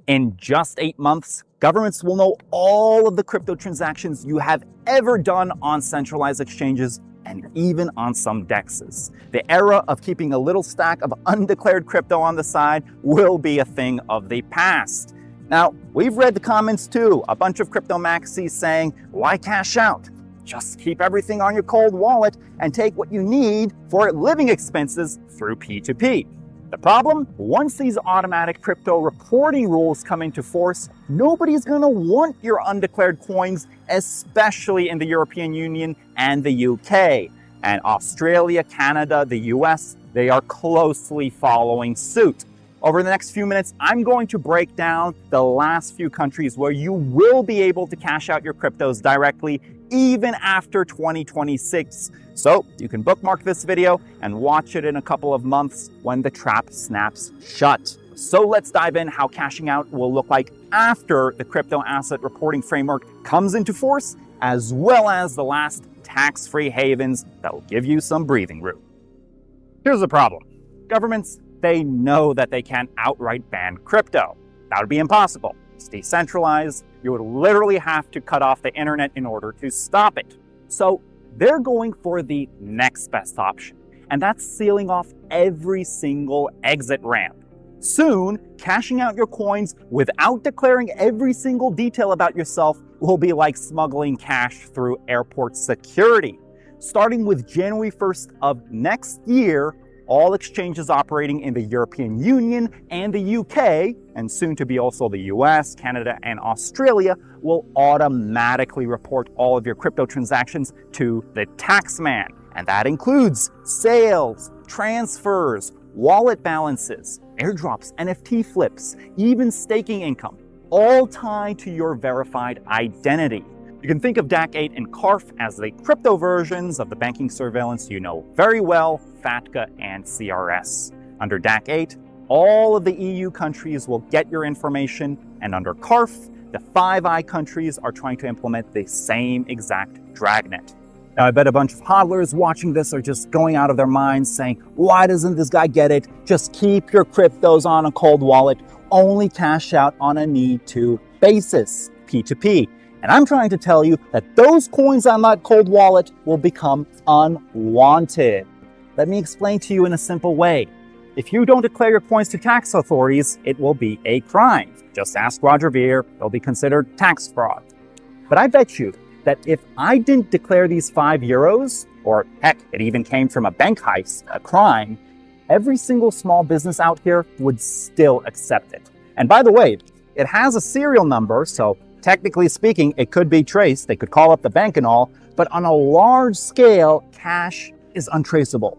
In just 8 months, governments will know all of the crypto transactions you have ever done on centralized exchanges and even on some DEXs. The era of keeping a little stack of undeclared crypto on the side will be a thing of the past. Now, we've read the comments too, a bunch of crypto maxis saying, why cash out? Just keep everything on your cold wallet and take what you need for living expenses through P2P. The problem? Once these automatic crypto reporting rules come into force, nobody's gonna want your undeclared coins, especially in the European Union and the UK. And Australia, Canada, the US, they are closely following suit. Over the next few minutes, I'm going to break down the last few countries where you will be able to cash out your cryptos directly even after 2026. So you can bookmark this video and watch it in a couple of months when the trap snaps shut. So let's dive in how cashing out will look like after the crypto asset reporting framework comes into force, as well as the last tax-free havens that will give you some breathing room. Here's the problem. Governments, they know that they can't outright ban crypto. That would be impossible. It's decentralized. You would literally have to cut off the internet in order to stop it. So they're going for the next best option, and that's sealing off every single exit ramp. Soon, cashing out your coins without declaring every single detail about yourself will be like smuggling cash through airport security. Starting with January 1st of next year, all exchanges operating in the European Union and the UK, and soon to be also the US, Canada, and Australia, will automatically report all of your crypto transactions to the taxman. And that includes sales, transfers, wallet balances, airdrops, NFT flips, even staking income, all tied to your verified identity. You can think of DAC8 and CARF as the crypto versions of the banking surveillance you know very well, FATCA and CRS. Under DAC8, all of the EU countries will get your information, and under CARF, the Five Eyes countries are trying to implement the same exact dragnet. Now, I bet a bunch of hodlers watching this are just going out of their minds saying, why doesn't this guy get it? Just keep your cryptos on a cold wallet, only cash out on a need-to basis, P2P. And I'm trying to tell you that those coins on that cold wallet will become unwanted. Let me explain to you in a simple way. If you don't declare your coins to tax authorities, it will be a crime. Just ask Roger Ver, it'll be considered tax fraud. But I bet you that if I didn't declare these €5, or heck, it even came from a bank heist, a crime, every single small business out here would still accept it. And by the way, it has a serial number, so technically speaking, it could be traced. They could call up the bank and all, but on a large scale, cash is untraceable.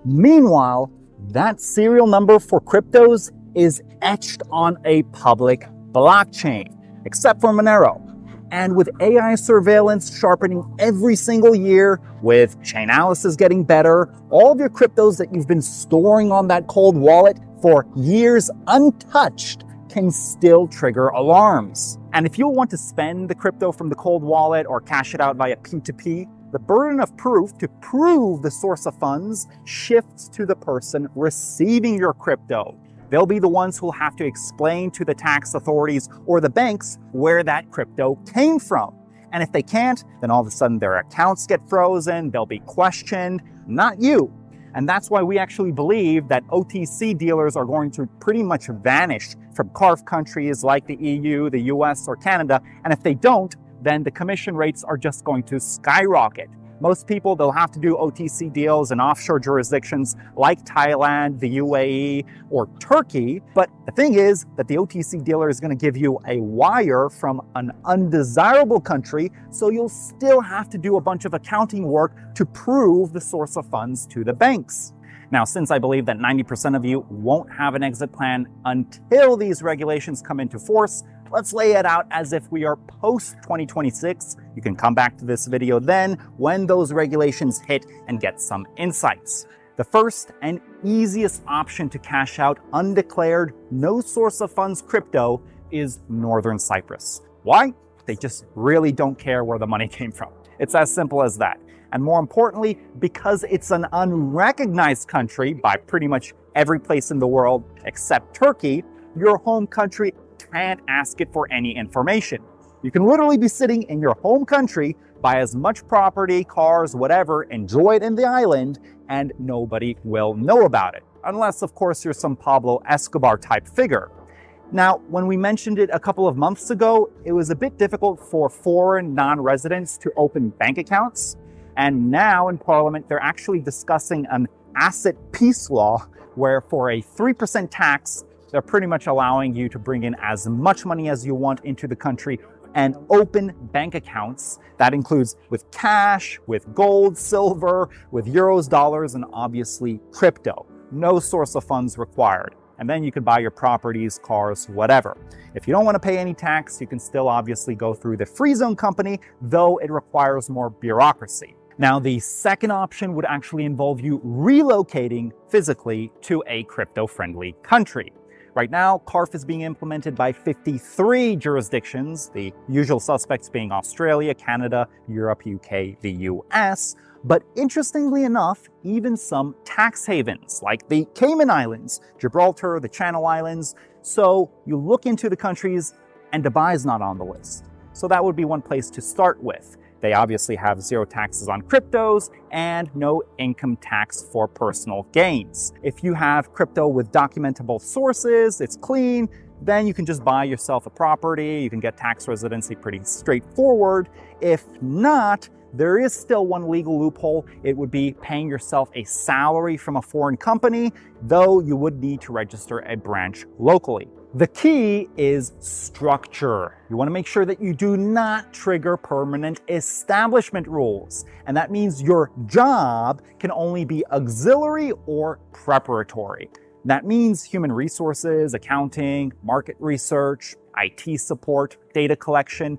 Meanwhile, that serial number for cryptos is etched on a public blockchain, except for Monero. And with AI surveillance sharpening every single year, with Chainalysis getting better, all of your cryptos that you've been storing on that cold wallet for years untouched can still trigger alarms. And if you'll want to spend the crypto from the cold wallet or cash it out via P2P, the burden of proof to prove the source of funds shifts to the person receiving your crypto. They'll be the ones who'll have to explain to the tax authorities or the banks where that crypto came from. And if they can't, then all of a sudden their accounts get frozen, they'll be questioned, not you. And that's why we actually believe that OTC dealers are going to pretty much vanish from CARF countries like the EU, the US, or Canada. And if they don't, then the commission rates are just going to skyrocket. Most people, they'll have to do OTC deals in offshore jurisdictions like Thailand, the UAE, or Turkey. But the thing is that the OTC dealer is going to give you a wire from an undesirable country, so you'll still have to do a bunch of accounting work to prove the source of funds to the banks. Now, since I believe that 90% of you won't have an exit plan until these regulations come into force, let's lay it out as if we are post-2026. You can come back to this video then when those regulations hit and get some insights. The first and easiest option to cash out undeclared, no source of funds crypto is Northern Cyprus. Why? They just really don't care where the money came from. It's as simple as that. And more importantly, because it's an unrecognized country by pretty much every place in the world except Turkey, your home country can't ask it for any information. You can literally be sitting in your home country, buy as much property, cars, whatever, enjoy it in the island, and nobody will know about it. Unless, of course, you're some Pablo Escobar type figure. Now, when we mentioned it a couple of months ago, it was a bit difficult for foreign non-residents to open bank accounts. And now in Parliament, they're actually discussing an asset peace law where for a 3% tax, they're pretty much allowing you to bring in as much money as you want into the country and open bank accounts. That includes with cash, with gold, silver, with euros, dollars, and obviously crypto. No source of funds required. And then you could buy your properties, cars, whatever. If you don't want to pay any tax, you can still obviously go through the free zone company, though it requires more bureaucracy. Now, the second option would actually involve you relocating physically to a crypto-friendly country. Right now, CARF is being implemented by 53 jurisdictions, the usual suspects being Australia, Canada, Europe, UK, the US. But interestingly enough, even some tax havens like the Cayman Islands, Gibraltar, the Channel Islands. So you look into the countries and Dubai is not on the list. So that would be one place to start with. They obviously have zero taxes on cryptos and no income tax for personal gains. If you have crypto with documentable sources, it's clean, then you can just buy yourself a property. You can get tax residency pretty straightforward. If not, there is still one legal loophole. It would be paying yourself a salary from a foreign company, though you would need to register a branch locally. The key is structure. You want to make sure that you do not trigger permanent establishment rules. And that means your job can only be auxiliary or preparatory. That means human resources, accounting, market research, IT support, data collection.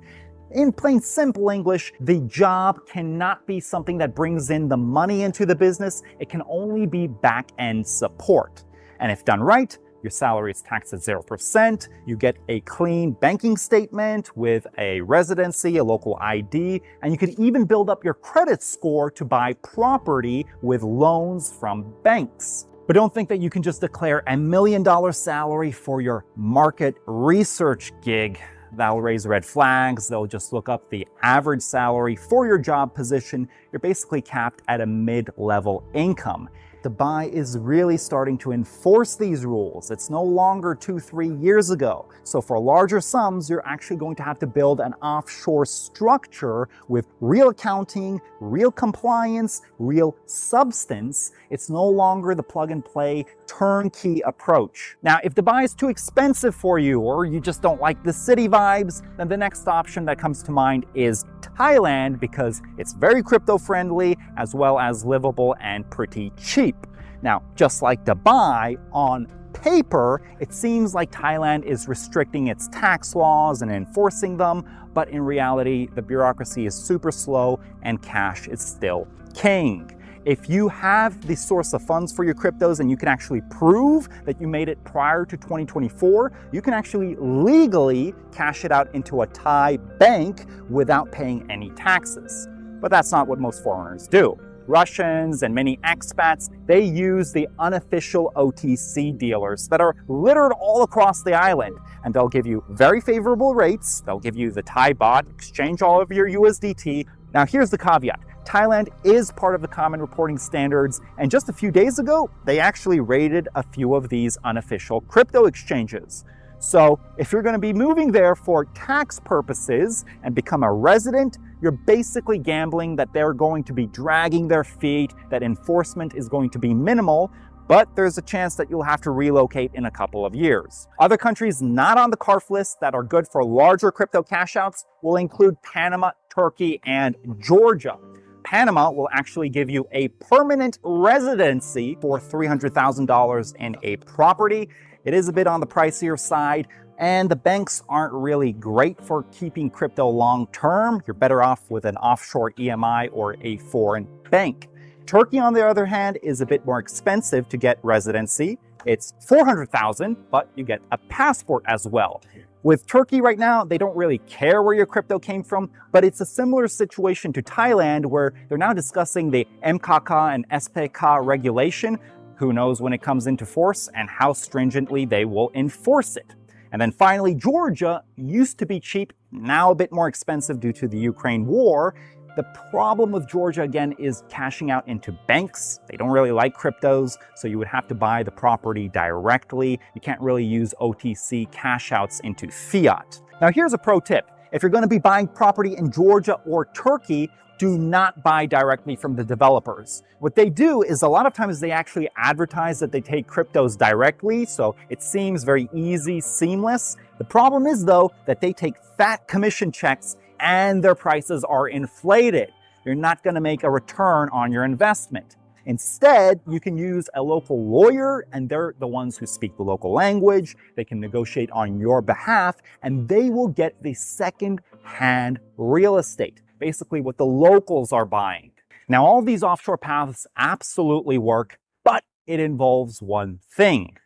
In plain simple English, the job cannot be something that brings in the money into the business. It can only be back-end support. And if done right, your salary is taxed at 0%. You get a clean banking statement with a residency, a local ID, and you can even build up your credit score to buy property with loans from banks. But don't think that you can just declare $1 million salary for your market research gig. That'll raise red flags. They'll just look up the average salary for your job position. You're basically capped at a mid-level income. Dubai is really starting to enforce these rules. It's no longer 2-3 years ago. So for larger sums, you're actually going to have to build an offshore structure with real accounting, real compliance, real substance. It's no longer the plug-and-play turnkey approach. Now, if Dubai is too expensive for you or you just don't like the city vibes, then the next option that comes to mind is Thailand, because it's very crypto-friendly as well as livable and pretty cheap. Now, just like Dubai, on paper, it seems like Thailand is restricting its tax laws and enforcing them, but in reality, the bureaucracy is super slow and cash is still king. If you have the source of funds for your cryptos and you can actually prove that you made it prior to 2024, you can actually legally cash it out into a Thai bank without paying any taxes. But that's not what most foreigners do. Russians and many expats, they use the unofficial OTC dealers that are littered all across the island. And they'll give you very favorable rates. They'll give you the Thai baht, exchange all of your USDT. Now here's the caveat. Thailand is part of the Common Reporting Standards, and just a few days ago, they actually raided a few of these unofficial crypto exchanges. So if you're going to be moving there for tax purposes and become a resident, you're basically gambling that they're going to be dragging their feet, that enforcement is going to be minimal, but there's a chance that you'll have to relocate in a couple of years. Other countries not on the CARF list that are good for larger crypto cash outs will include Panama, Turkey, and Georgia. Panama will actually give you a permanent residency for $300,000 in a property. It is a bit on the pricier side, and the banks aren't really great for keeping crypto long term. You're better off with an offshore EMI or a foreign bank. Turkey, on the other hand, is a bit more expensive to get residency. It's $400,000, but you get a passport as well. With Turkey right now, they don't really care where your crypto came from, but it's a similar situation to Thailand where they're now discussing the MKK and SPK regulation. Who knows when it comes into force and how stringently they will enforce it. And then finally, Georgia used to be cheap, now a bit more expensive due to the Ukraine war. The problem with Georgia, again, is cashing out into banks. They don't really like cryptos, so you would have to buy the property directly. You can't really use OTC cash outs into fiat. Now, here's a pro tip. If you're going to be buying property in Georgia or Turkey, do not buy directly from the developers. What they do is a lot of times they actually advertise that they take cryptos directly, so it seems very easy, seamless. The problem is, though, that they take fat commission checks and their prices are inflated. You're not going to make a return on your investment. Instead, you can use a local lawyer, and they're the ones who speak the local language. They can negotiate on your behalf, and they will get the second-hand real estate, basically what the locals are buying. Now, all these offshore paths absolutely work, but it involves one thing: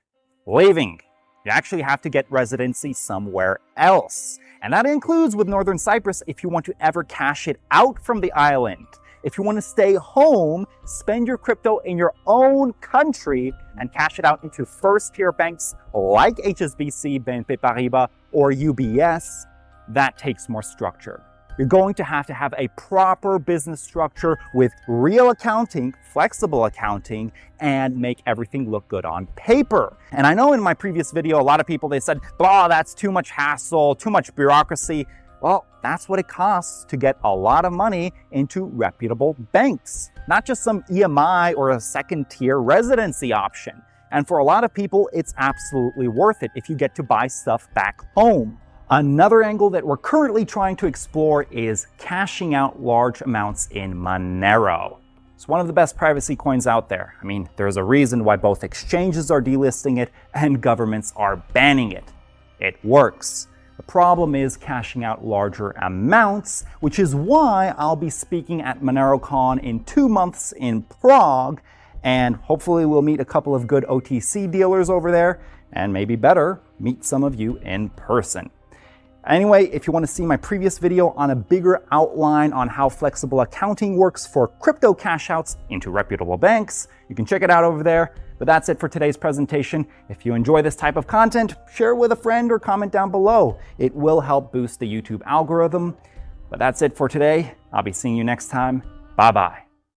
leaving. You actually have to get residency somewhere else. And that includes with Northern Cyprus if you want to ever cash it out from the island. If you want to stay home, spend your crypto in your own country and cash it out into first-tier banks like HSBC, BNP Paribas, or UBS, that takes more structure. You're going to have a proper business structure with real accounting, flexible accounting, and make everything look good on paper. And I know in my previous video, a lot of people, they said, blah, that's too much hassle, too much bureaucracy. Well, that's what it costs to get a lot of money into reputable banks, not just some EMI or a second-tier residency option. And for a lot of people, it's absolutely worth it if you get to buy stuff back home. Another angle that we're currently trying to explore is cashing out large amounts in Monero. It's one of the best privacy coins out there. I mean, there's a reason why both exchanges are delisting it and governments are banning it. It works. The problem is cashing out larger amounts, which is why I'll be speaking at MoneroCon in 2 months in Prague, and hopefully we'll meet a couple of good OTC dealers over there, and maybe better, meet some of you in person. Anyway, if you want to see my previous video on a bigger outline on how flexible accounting works for crypto cash outs into reputable banks, you can check it out over there. But that's it for today's presentation. If you enjoy this type of content, share it with a friend or comment down below. It will help boost the YouTube algorithm. But that's it for today. I'll be seeing you next time. Bye-bye.